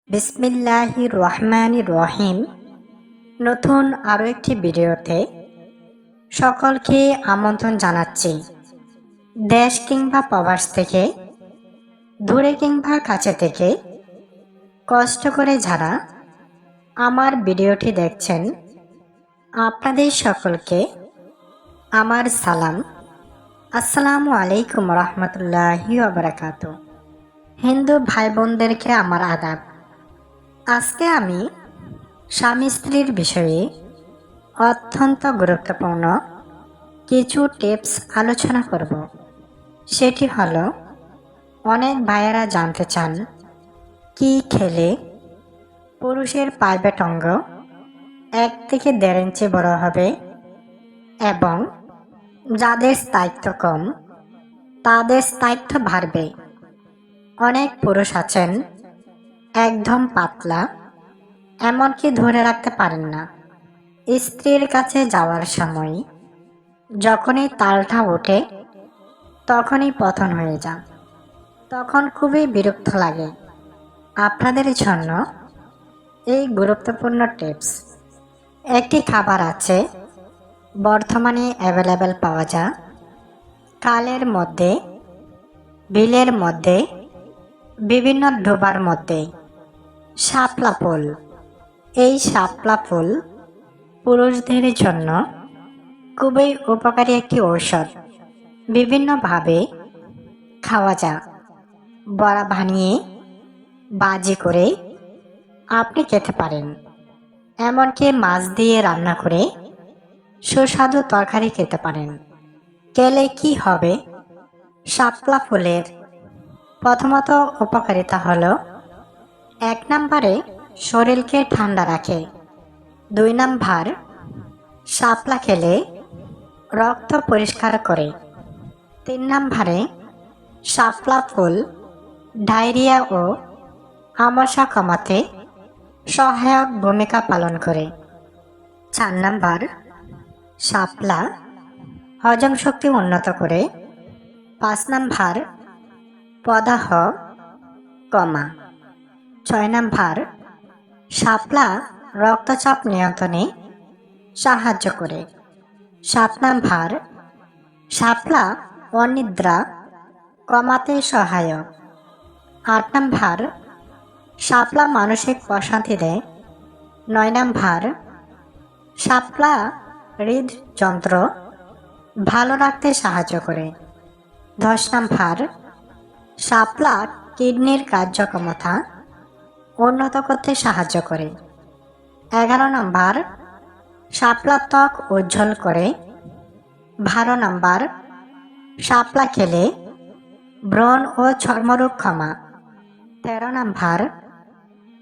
বিসমিল্লাহির রহমানির রহিম। নতুন আরও একটি ভিডিওতে সকলকে আমন্ত্রণ জানাচ্ছি। দেশ কিংবা প্রবাস থেকে, দূরে কিংবা কাছে থেকে কষ্ট করে যারা আমার ভিডিওটি দেখছেন, আপনাদের সকলকে আমার সালাম। আসসালামু আলাইকুম রহমতুল্লাহি ওয়া বারাকাতুহু। হিন্দু ভাই বোনদেরকে আমার আদাব। আজকে আমি স্বামী স্ত্রীর বিষয়ে অত্যন্ত গুরুত্বপূর্ণ কিছু টিপস আলোচনা করব। সেটি হলো, অনেক ভাইয়েরা জানতে চান কি খেলে পুরুষের প্রাইভেট অঙ্গ 1 থেকে 1.5 ইঞ্চি বড় হবে, এবং যাদের স্থায়িত্ব কম তাদের স্থায়িত্ব বাড়বে। অনেক পুরুষ আছেন একদম পাতলা, এমনকি ধরে রাখতে পারেন না। স্ত্রীর কাছে যাওয়ার সময় যখনই তালটা ওঠে তখনই পতন হয়ে যান। তখন খুবই বিরক্ত লাগে। আপনাদের জন্য এই গুরুত্বপূর্ণ টিপস। একটি খাবার আছে, বর্তমানে অ্যাভেলেবেল পাওয়া যায় কালের মধ্যে, বিলের মধ্যে, বিভিন্ন ডোবার মধ্যে। শাপলা ফুল। এই শাপলা ফুল পুরুষদের জন্য খুবই উপকারী একটি ঔষধ। বিভিন্নভাবে খাওয়া যায়। বড়া বানিয়ে, ভাজি করে আপনি খেতে পারেন। এমনকি মাছ দিয়ে রান্না করে সুস্বাদু তরকারি খেতে পারেন। খেলে কি হবে? শাপলা ফুলের প্রথমত উপকারিতা হলো, 1 নম্বরে শরীরকে ঠান্ডা রাখে। 2 নম্বর, শাপলা খেলে রক্ত পরিষ্কার করে। 3 নম্বরে শাপলা ফুল ডায়রিয়া ও আমাশা কমাতে সহায়ক ভূমিকা পালন করে। 4 নম্বর, শাপলা হজম শক্তি উন্নত করে। 5 নম্বর, প্রদাহ কমা। 6 নম্বর, শাপলা রক্তচাপ নিয়ন্ত্রণে সাহায্য করে। 7 নম্বর, শাপলা অনিদ্রা কমাতে সহায়ক। 8 নম্বর, শাপলা মানসিক প্রশান্তি দেয়। 9 নম্বর, শাপলা হৃদযন্ত্র ভালো রাখতে সাহায্য করে। 10 নম্বর, শাপলা কিডনির কার্যক্ষমতা উন্নত করতে সাহায্য করে। 11 নম্বর, শাপলা ত্বক উজ্জ্বল করে। 12 নম্বর, শাপলা খেলে ব্রণ ও চর্মরোগ কমা। 13 নম্বর,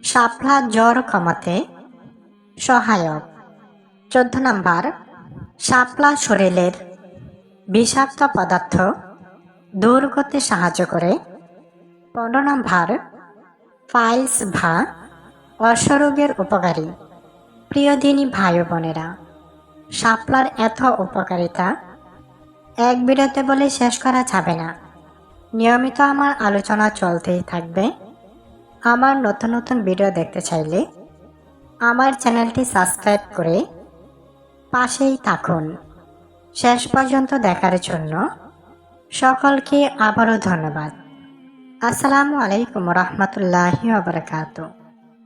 শাপলা জ্বর কমাতে সহায়ক। 14 নম্বর, শাপলা শরীরের বিষাক্ত পদার্থ দূর করতে সাহায্য করে। 15 নম্বর, পাইলস বা অশ্বরোগের উপকারী। প্রিয় দিনী ভাই বোনেরা, শাপলার এত উপকারিতা এক ভিডিওতে বলে শেষ করা যাবে না। নিয়মিত আমার আলোচনা চলতেই থাকবে। আমার নতুন নতুন ভিডিও দেখতে চাইলে আমার চ্যানেলটি সাবস্ক্রাইব করে পাশেই থাকুন। শেষ পর্যন্ত দেখার জন্য সকলকে আবারও ধন্যবাদ। আসসালামু আলাইকুম রহমতুল্লাহি ওয়া বারাকাতুহু।